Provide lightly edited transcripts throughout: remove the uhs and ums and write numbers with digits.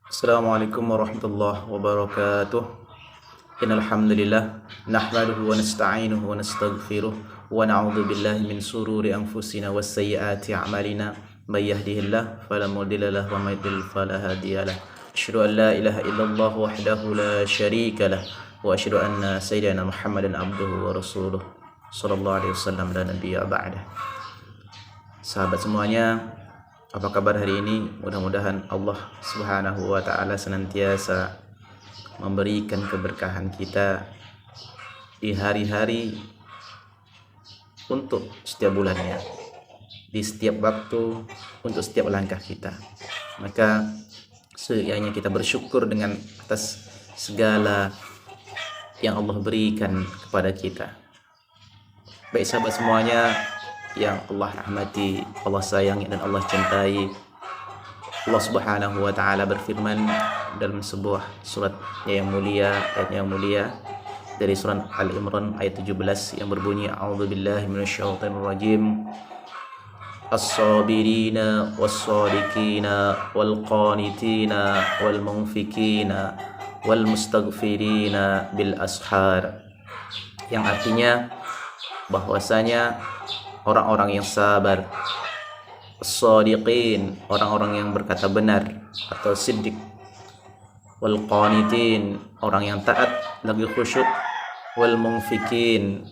Assalamualaikum warahmatullahi wabarakatuh. Innal hamdalillah nahmaduhu wa nasta'inuhu wa nastaghfiruh wa na'udzu billahi min sururi anfusina was sayyiati a'malina. May yahdihillahu fala mudilla lahu wa may yudlil fala hadiyalah. Asyhadu an la ilaha illallah wahdahu la syarika lah wa asyhadu anna sayyidina Muhammadan abduhu wa rasuluh sallallahu alaihi wasallam la nabiyya ba'dah. Sahabat semuanya, apa kabar hari ini? Mudah-mudahan Allah Subhanahu wa taala senantiasa memberikan keberkahan kita di hari-hari untuk setiap bulannya, di setiap waktu, untuk setiap langkah kita. Maka seyogyanya kita bersyukur dengan atas segala yang Allah berikan kepada kita. Baik sahabat semuanya yang Allah rahmati, Allah sayangi dan Allah cintai, Allah Subhanahu wa taala berfirman dalam sebuah surat yang mulia, ayat yang mulia dari surat Al-Imran ayat 17 yang berbunyi a'udzubillahi minasyaitonir rajim. As-sabirina was-sadiqina wal-qanitina wal-munfikina wal-mustaghfirina bil ashar, yang artinya bahwasanya orang-orang yang sabar, as-sadiqin, orang-orang yang berkata benar atau siddiq, wal qanitin, orang yang taat lagi khusyuk, wal munfikin,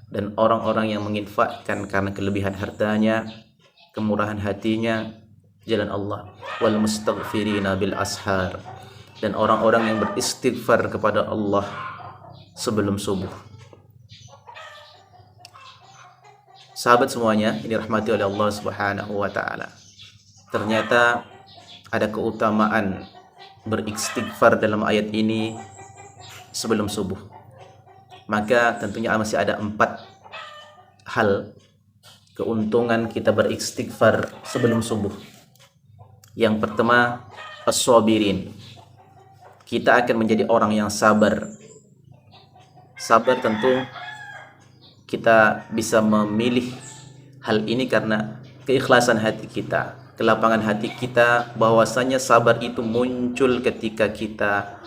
dan orang-orang yang menginfakkan karena kelebihan hartanya, kemurahan hatinya jalan Allah, wal mustaghfirina bil ashar, dan orang-orang yang beristighfar kepada Allah sebelum subuh. Sahabat semuanya, ini rahmati oleh Allah Subhanahu wa taala. Ternyata ada keutamaan beristighfar dalam ayat ini sebelum subuh. Maka tentunya masih ada 4 hal keuntungan kita beristighfar sebelum subuh. Yang pertama, as-sabirin. Kita akan menjadi orang yang sabar. Sabar tentu kita bisa memilih hal ini karena keikhlasan hati kita, kelapangan hati kita, bahwasanya sabar itu muncul ketika kita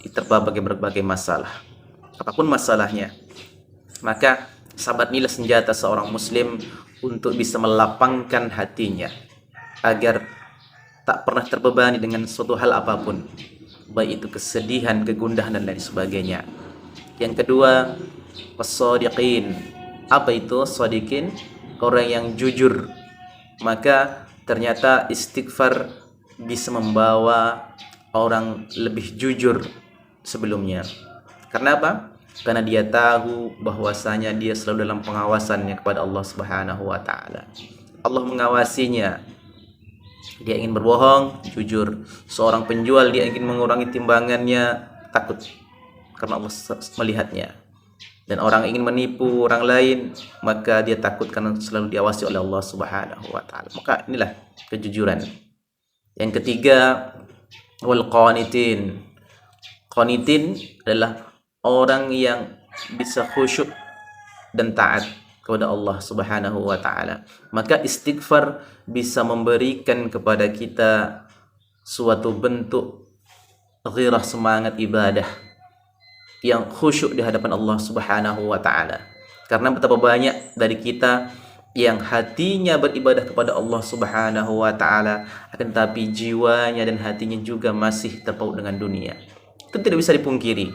diterpa berbagai masalah, apapun masalahnya. Maka sabar inilah senjata seorang muslim untuk bisa melapangkan hatinya agar tak pernah terbebani dengan suatu hal apapun, baik itu kesedihan, kegundahan dan lain sebagainya. Yang kedua, as-sadiqin. Apa itu sadiqin? Orang yang jujur. Maka ternyata istighfar bisa membawa orang lebih jujur sebelumnya. Karena apa? Karena dia tahu bahwasanya dia selalu dalam pengawasannya kepada Allah Subhanahu wa taala. Allah mengawasinya. Dia ingin berbohong, jujur. Seorang penjual dia ingin mengurangi timbangannya, takut karena Allah melihatnya. Dan orang ingin menipu orang lain, maka dia takut karena selalu diawasi oleh Allah Subhanahu wa taala. Maka inilah kejujuran. Yang ketiga, wal qanitin. Qanitin adalah orang yang bisa khusyuk dan taat kepada Allah Subhanahu wa taala. Maka istighfar bisa memberikan kepada kita suatu bentuk ghirah, semangat ibadah yang khusyuk di hadapan Allah Subhanahu wa taala. Karena betapa banyak dari kita yang hatinya beribadah kepada Allah Subhanahu wa taala, akan tapi jiwanya dan hatinya juga masih terpaut dengan dunia. Itu tidak bisa dipungkiri.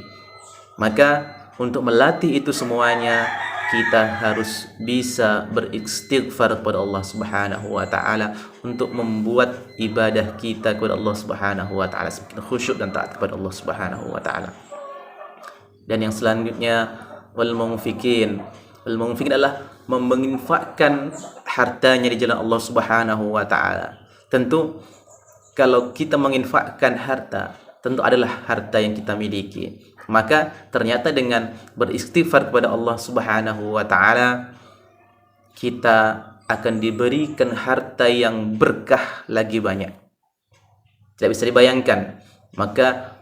Maka untuk melatih itu semuanya, kita harus bisa beristighfar kepada Allah Subhanahu wa taala untuk membuat ibadah kita kepada Allah Subhanahu wa taala semakin khusyuk dan taat kepada Allah Subhanahu wa taala. Dan yang selanjutnya, wal munfikin. Wal munfikin adalah menginfakkan hartanya di jalan Allah Subhanahu wa taala. Tentu kalau kita menginfakkan harta, tentu adalah harta yang kita miliki. Maka ternyata dengan beristighfar kepada Allah Subhanahu wa taala, kita akan diberikan harta yang berkah lagi banyak. Tidak bisa dibayangkan. Maka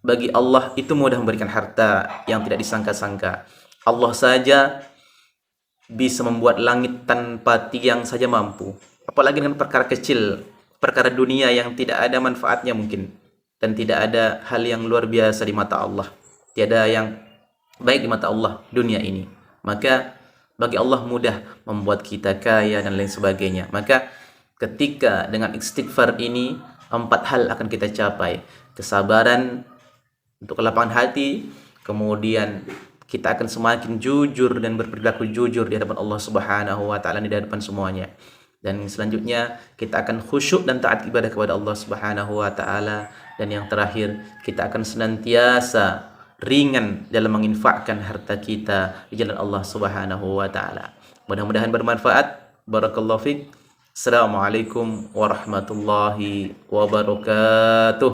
bagi Allah itu mudah memberikan harta yang tidak disangka-sangka. Allah saja bisa membuat langit tanpa tiang saja mampu. Apalagi dengan perkara kecil, perkara dunia yang tidak ada manfaatnya mungkin. dan tidak ada hal yang luar biasa di mata Allah. Tiada yang baik di mata Allah dunia ini. Maka bagi Allah mudah membuat kita kaya dan lain sebagainya. Maka ketika dengan istighfar ini 4 hal akan kita capai. Kesabaran untuk kelapangan hati, kemudian kita akan semakin jujur dan berperilaku jujur di hadapan Allah Subhanahu wa taala, di hadapan semuanya. Dan selanjutnya kita akan khusyuk dan taat ibadah kepada Allah Subhanahu wa taala, dan yang terakhir kita akan senantiasa ringan dalam menginfakkan harta kita di jalan Allah Subhanahu wa taala. Mudah-mudahan bermanfaat. Barakallahu fiik. Assalamualaikum warahmatullahi wabarakatuh.